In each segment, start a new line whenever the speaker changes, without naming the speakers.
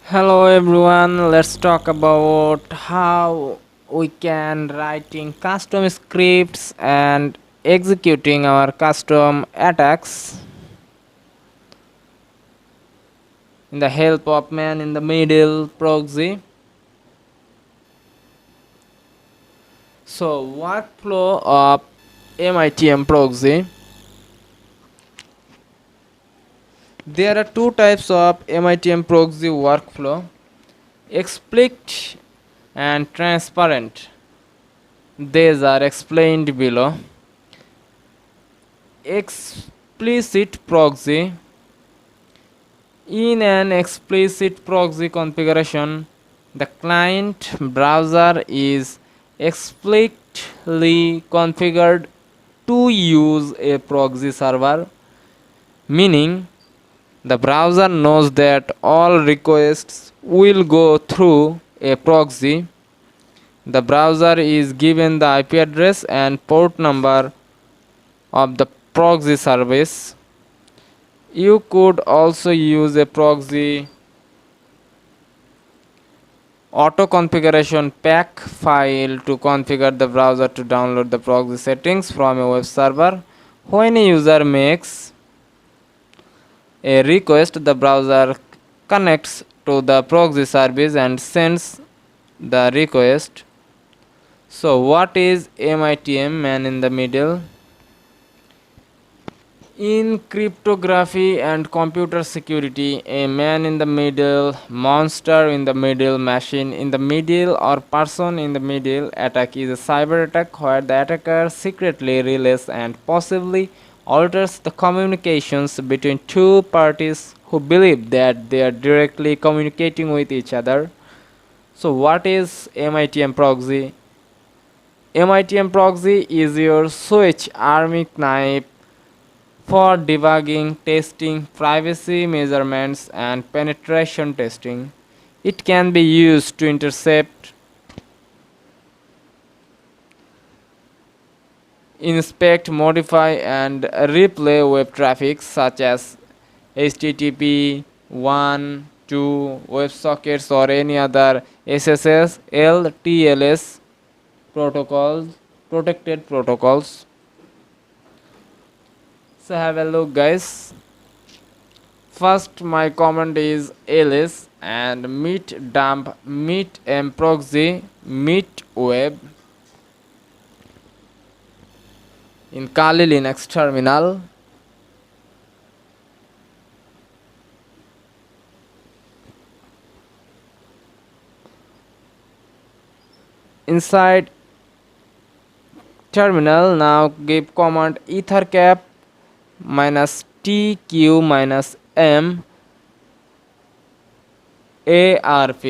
Hello everyone, let's talk about how we can writing custom scripts and executing our custom attacks in the help of man in the middle proxy. So workflow of MITM proxy. There are two types of MITM proxy workflow: explicit and transparent. These are explained below. Explicit proxy. In an explicit proxy configuration, the client browser is explicitly configured to use a proxy server, meaning the browser knows that all requests will go through a proxy. The browser is given the IP address and port number of the proxy service. You could also use a proxy auto configuration pack file to configure the browser to download the proxy settings from a web server. When a user makes a request, the browser connects to the proxy service and sends the request. So what is MITM, man in the middle? In cryptography and computer security, a man in the middle, monster in the middle, machine in the middle, or person in the middle attack is a cyber attack where the attacker secretly relays and possibly alters the communications between two parties who believe that they are directly communicating with each other. So, what is MITM proxy? MITM proxy is your switch army knife for debugging, testing, privacy measurements, and penetration testing. It can be used to intercept, inspect, modify, and replay web traffic such as HTTP 1, 2, WebSockets, or any other SSS, LTLS protocols, protected protocols. So have a look, guys. First, my command is ls and meet dump meet mproxy meet web in Kali Linux terminal. Inside terminal, now give command ethercap minus tq minus m arp.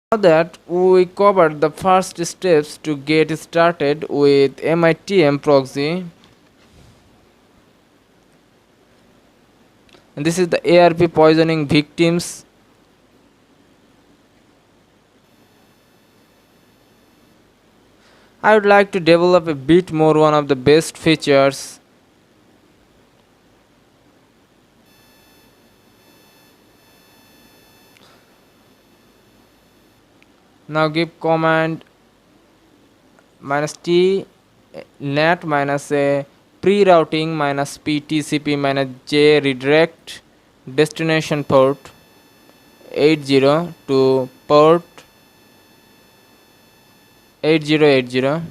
Now that we covered the first steps to get started with MITM proxy, and this is the ARP poisoning victims. I would like to develop a bit more one of the best features. Now give command minus t net minus a pre-routing minus p tcp minus j redirect destination port 80 to port 8080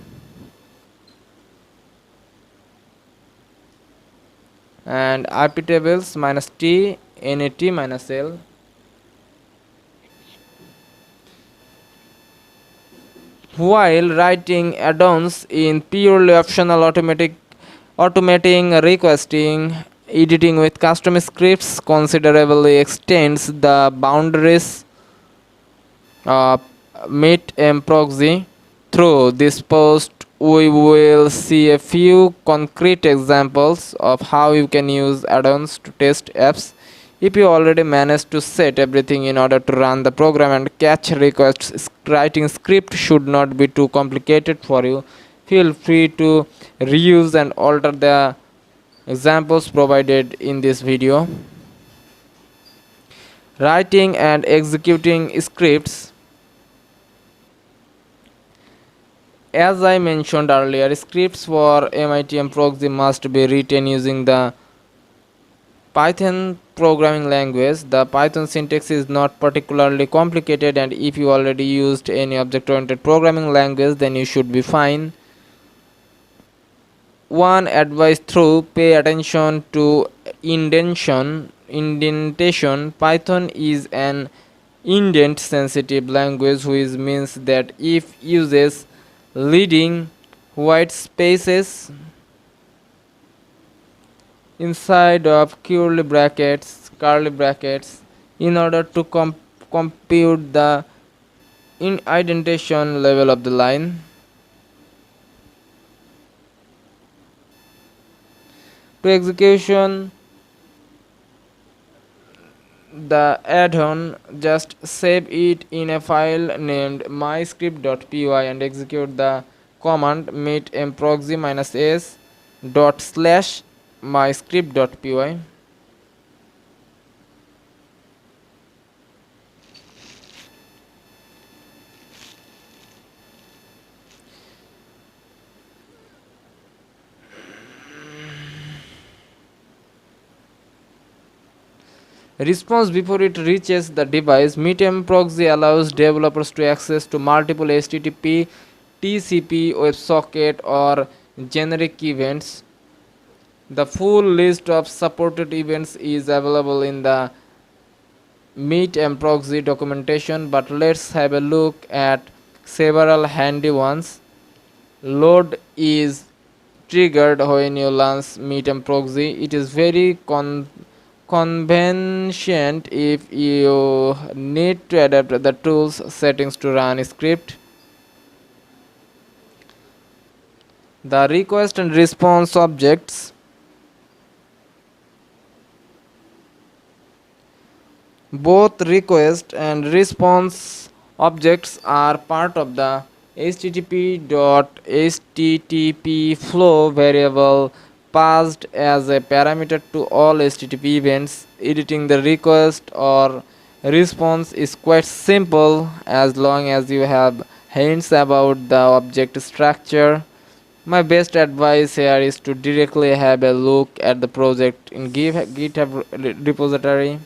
and IP tables minus t nat minus l. while writing add-ons in purely optional automating requesting editing with custom scripts considerably extends the boundaries of meet and proxy. Through this post, we will see a few concrete examples of how you can use add-ons to test apps. If you already managed to set everything in order to run the program and catch requests, writing script should not be too complicated for you. Feel free to reuse and alter the examples provided in this video. Writing and executing scripts. As I mentioned earlier, scripts for MITM proxy must be written using the Python programming language. The Python syntax is not particularly complicated, and if you already used any object-oriented programming language, then you should be fine. One advice through pay attention to indentation. Python is an indent sensitive language, which means that if uses leading white spaces inside of curly brackets in order to compute the indentation level of the line. To execution the add-on, just save it in a file named myscript.py and execute the command meet mproxy -s dot slash myscript.py. Response before it reaches the device. Meetm proxy allows developers to access to multiple HTTP, TCP, WebSocket or generic events. The full list of supported events is available in the Meetm proxy documentation, but let's have a look at several handy ones. Load is triggered when you launch Meetm proxy. It is very convenient if you need to adapt the tools settings to run a script. The request and response objects. Both request and response objects are part of the http flow variable passed as a parameter to all HTTP events. Editing the request or response is quite simple as long as you have hints about the object structure. My best advice here is to directly have a look at the project in GitHub repository.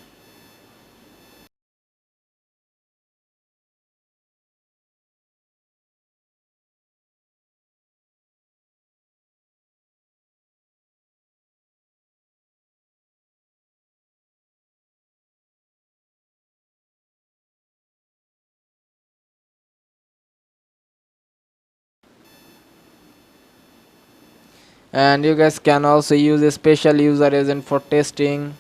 And you guys can also use a special user agent for testing.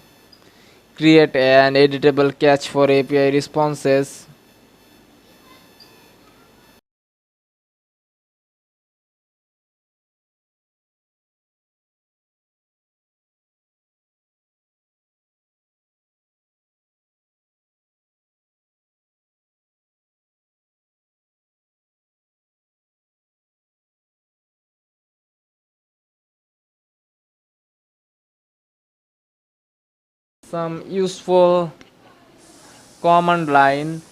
Create an editable cache for API responses. Some useful command line.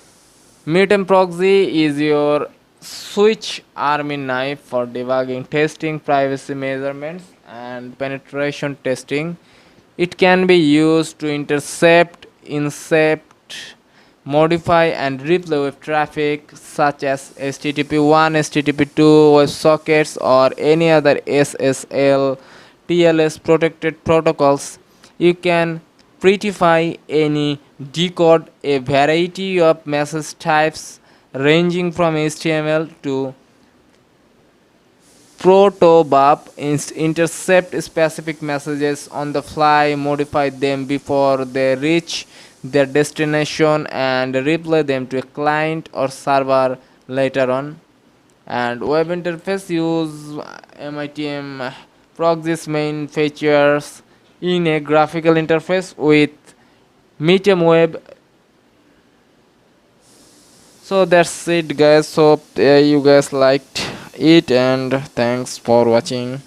Meetm proxy is your switch army knife for debugging, testing, privacy measurements, and penetration testing. It can be used to intercept, modify, and replay web traffic such as HTTP1, HTTP2, WebSockets, or any other SSL, TLS protected protocols. You can prettify any decode a variety of message types ranging from HTML to protobuf intercept specific messages on the fly, modify them before they reach their destination, and replay them to a client or server later on. And web interface use MITM proxies main features in a graphical interface with medium web. So that's it guys. So you guys liked it, and thanks for watching.